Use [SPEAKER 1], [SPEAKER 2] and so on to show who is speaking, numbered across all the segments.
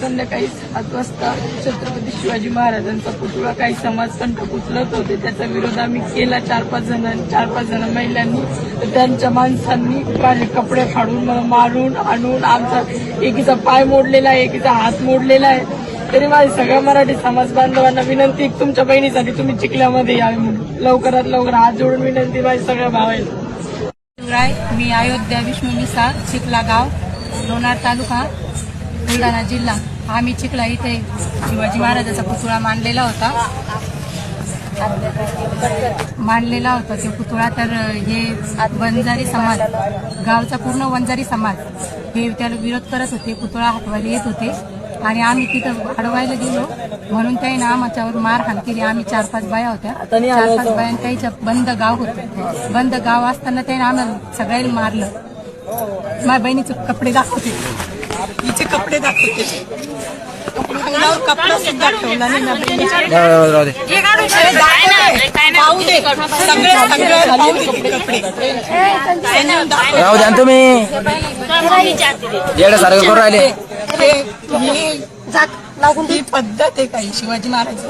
[SPEAKER 1] संध्याकाळी 7 वाजता छत्रपती शिवाजी महाराजांचा पुतळा काही समाजकंटक उचलत होते. त्याचा विरोध आम्ही केला 4-5 जण महिलांनी. तर त्यांच्या माणसांनी माझे कपडे फाडून मारून आणून आमचा एकीचा पाय मोडलेला आहे, एकीचा हात मोडलेला आहे. तरी माझी सगळ्या मराठी समाज बांधवांना विनंती, तुमच्या बहिणीसाठी तुम्ही चिखल्यामध्ये यावे म्हणून लवकरात लवकर हात जोडून विनंती माझी सगळ्या भावायला.
[SPEAKER 2] मी अयोध्या विष्णू मिसाळ, चिखला गाव, लोणार तालुका, बुलढाणा जिल्हा. आम्ही चिखला इथे शिवाजी महाराजांचा पुतळा मांडलेला होता ते पुतळा. तर हे वंजारी समाज, गावचा पूर्ण वंजारी समाज हे त्याला विरोध करत होते, पुतळा हटवायला येत होते. आणि आम्ही तिथं अडवायला गेलो म्हणून त्याने आमच्यावर मारहाण केली. आम्ही 4-5 बाया होत्या, 4-5 बाया. त्याच्या बंद गाव होतं, बंद गाव असताना त्याने आम्हाला सगळ्यांना मारलं. माझ्या बहिणीचे कपडे दाखवते, हिचे कपडे दाखवते, कपडा सुद्धा ठेवला नाही.
[SPEAKER 3] तुम्ही सारखं करून राहिले.
[SPEAKER 1] ही पद्धत आहे का? शिवाजी महाराज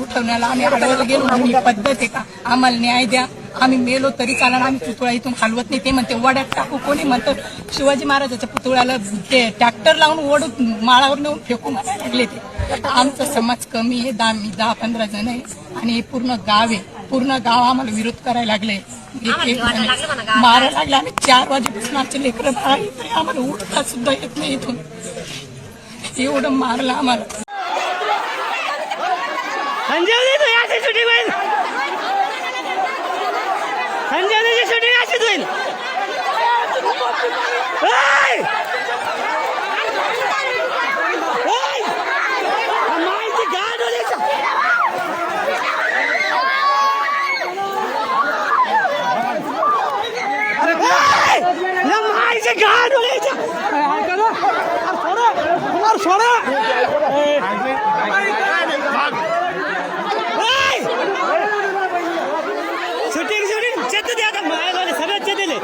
[SPEAKER 1] उठवण्याला आम्ही अडवायला गेलो म्हणून ही पद्धत आहे का? आम्हाला न्याय द्या, आम्ही मेलो तरी चालणार, आम्ही पुतळा इथून हलवत नाही. ते म्हणते वड्यात टाकू, कोणी म्हणतं शिवाजी महाराजाच्या पुतळ्याला ते ट्रॅक्टर लावून ओढून माळावर नेऊन फेकू म्हणायला लागले. ते आमचा समाज कमी आहे, 10-15 जण आहे आणि हे पूर्ण गाव आहे. पूर्ण गाव आम्हाला विरोध करायला लागले, मारायला लागले. आम्ही 4 वाजेपासून आमचे लेकरं बाळा आम्हाला उठता सुद्धा येत नाही इथून. एवढं मारलं आम्हाला.
[SPEAKER 4] संजीवनीची शूटिंग अशीच होईल. माहिती गाड माहिती गाड सोडा शूटिंग चेत द्या आता मायावाले सगळ्यात चेतले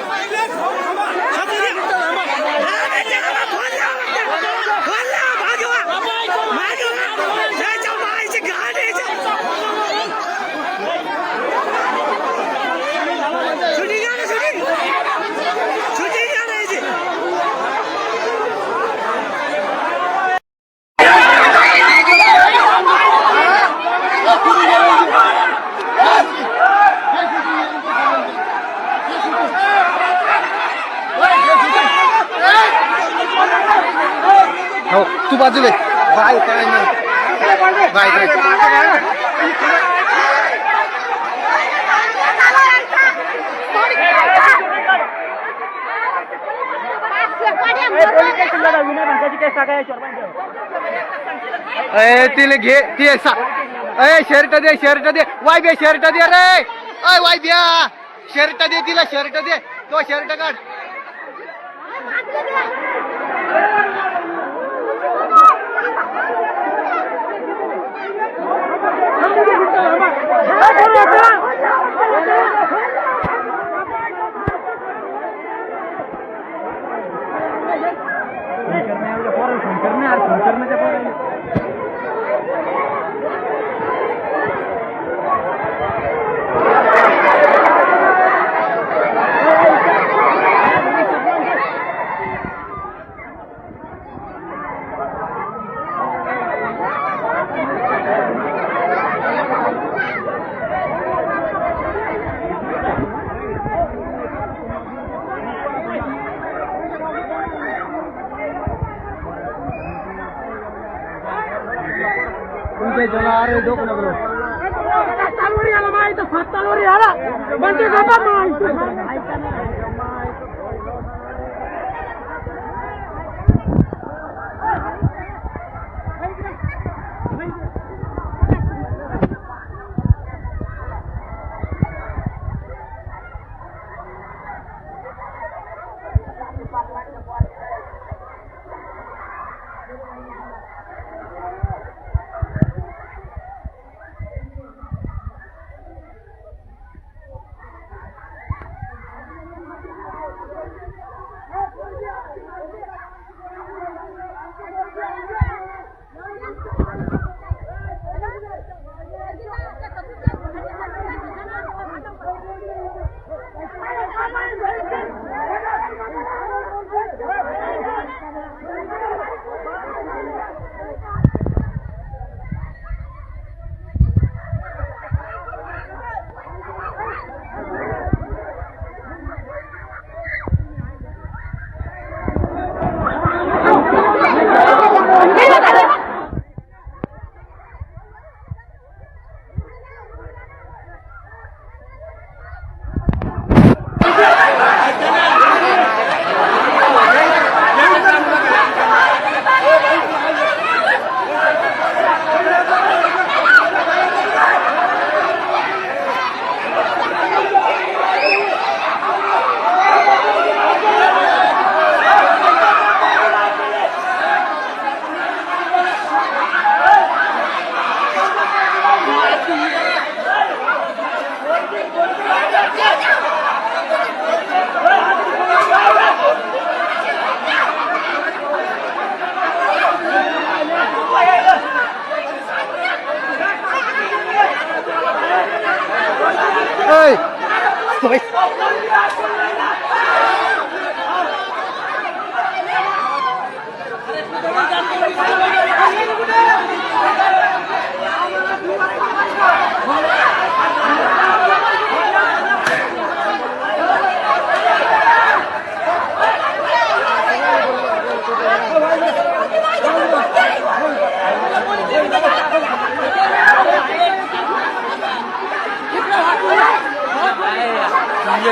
[SPEAKER 3] हो तू बाजूला बाय काय नाही बाय काय तिला घे ती शर्ट दे वाय बे शर्ट दे रे. अय वाय द्या शर्ट दे तिला, शर्ट दे, तो शर्ट काढ. जनावर डोक नगरो तालवरी आला माहिती 7 तालवरी आला म्हणजे गप्पा माहिती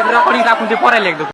[SPEAKER 5] रेकॉर्डिंग टाकून ते पोरायला एकदम